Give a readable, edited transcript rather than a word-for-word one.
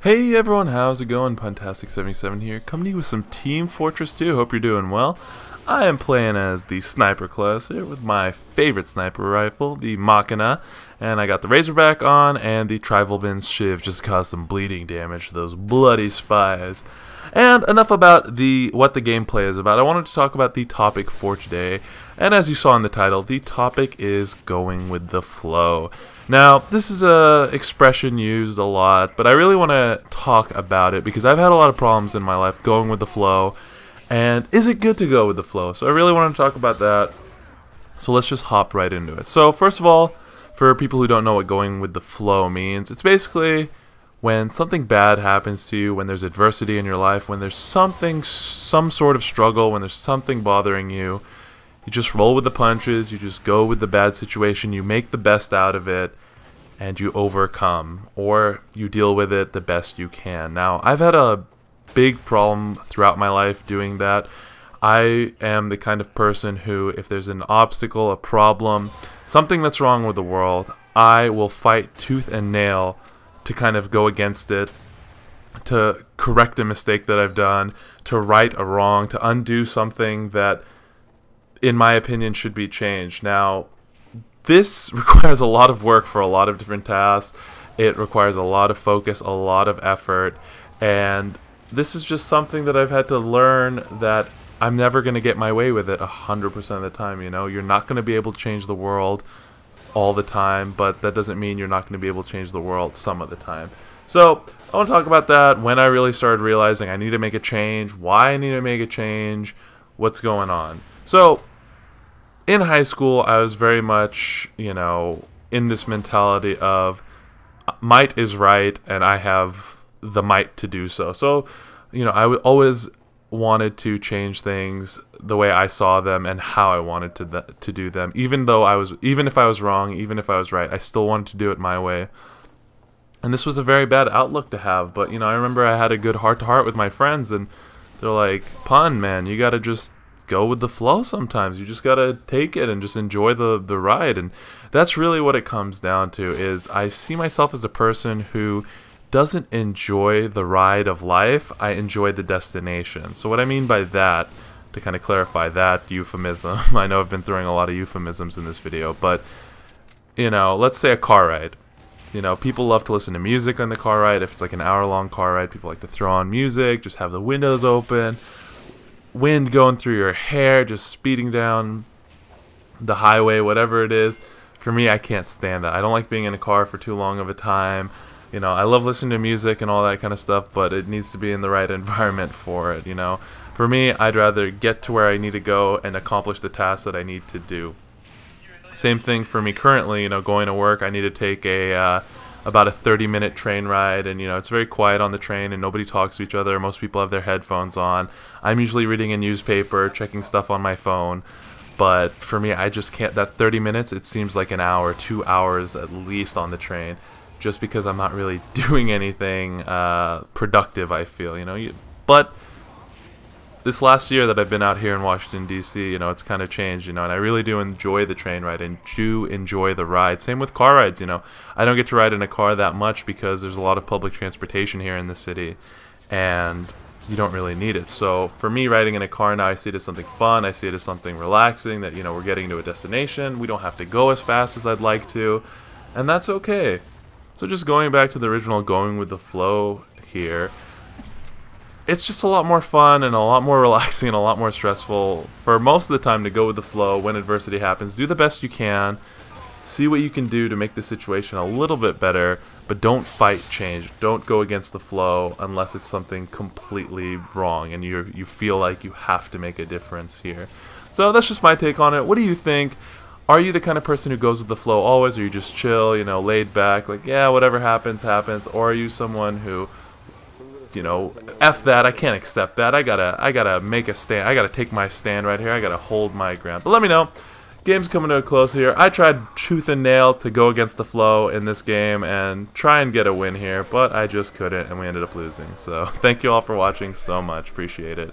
Hey everyone, how's it going? Puntastic77 here, coming to you with some Team Fortress 2. Hope you're doing well. I am playing as the Sniper class here with my favorite sniper rifle, the Machina, and I got the Razorback on and the Trivalbin's Shiv just to cause some bleeding damage to those bloody spies. And enough about what the gameplay is about. I wanted to talk about the topic for today, and as you saw in the title, the topic is going with the flow. Now, this is a expression used a lot, but I really want to talk about it because I've had a lot of problems in my life going with the flow, and is it good to go with the flow? So I really want to talk about that, so let's just hop right into it. So first of all, for people who don't know what going with the flow means, it's basically when something bad happens to you, when there's adversity in your life, when there's some sort of struggle, when there's something bothering you, you just roll with the punches, you just go with the bad situation, you make the best out of it, and you overcome, or you deal with it the best you can. Now, I've had a big problem throughout my life doing that. I am the kind of person who, if there's an obstacle, a problem, something that's wrong with the world, I will fight tooth and nail to kind of go against it, to correct a mistake that I've done, to right a wrong, to undo something that, in my opinion, should be changed. Now, this requires a lot of work for a lot of different tasks. It requires a lot of focus, a lot of effort, and this is just something that I've had to learn that I'm never going to get my way with it 100% of the time. You know, you're not going to be able to change the world all the time, but that doesn't mean you're not going to be able to change the world some of the time. So I want to talk about that, when I really started realizing I need to make a change, why I need to make a change, what's going on. So in high school, I was very much, you know, in this mentality of might is right and I have the might to do so. So, you know, I always wanted to change things the way I saw them and how I wanted to do them. Even if I was wrong, even if I was right, I still wanted to do it my way. And this was a very bad outlook to have. But, you know, I remember I had a good heart-to-heart with my friends, and they're like, "Pun, man, you gotta just go with the flow sometimes. You just gotta take it and just enjoy the ride." And that's really what it comes down to, is I see myself as a person who doesn't enjoy the ride of life. I enjoy the destination. So what I mean by that, to kind of clarify that euphemism, I know I've been throwing a lot of euphemisms in this video, but, you know, let's say a car ride. You know, people love to listen to music on the car ride. If it's like an hour-long car ride, people like to throw on music, just have the windows open, wind going through your hair, just speeding down the highway, whatever it is. For me, I can't stand that. I don't like being in a car for too long of a time. You know, I love listening to music and all that kind of stuff, but it needs to be in the right environment for it, you know. For me, I'd rather get to where I need to go and accomplish the tasks that I need to do. Same thing for me currently, you know, going to work, I need to take about a 30-minute train ride, and, you know, it's very quiet on the train and nobody talks to each other. Most people have their headphones on. I'm usually reading a newspaper, checking stuff on my phone. But for me, I just can't. That 30 minutes, it seems like an hour, 2 hours at least on the train, just because I'm not really doing anything productive, I feel, you know. But this last year that I've been out here in Washington, D.C., you know, it's kind of changed, you know, and I really do enjoy the train ride and do enjoy the ride. Same with car rides, you know. I don't get to ride in a car that much because there's a lot of public transportation here in the city, and you don't really need it. So for me, riding in a car now, I see it as something fun. I see it as something relaxing, that, you know, we're getting to a destination. We don't have to go as fast as I'd like to, and that's okay. So just going back to the original going with the flow here, it's just a lot more fun and a lot more relaxing and a lot more stressful for most of the time to go with the flow when adversity happens. Do the best you can. See what you can do to make the situation a little bit better, but don't fight change. Don't go against the flow unless it's something completely wrong and you feel like you have to make a difference here. So that's just my take on it. What do you think? Are you the kind of person who goes with the flow always, or you just chill, you know, laid back, like, yeah, whatever happens, happens? Or are you someone who, you know, F that, I can't accept that, I gotta make a stand, I gotta take my stand right here, I gotta hold my ground? But let me know. Game's coming to a close here. I tried tooth and nail to go against the flow in this game and try and get a win here, but I just couldn't, and we ended up losing. So thank you all for watching so much. Appreciate it.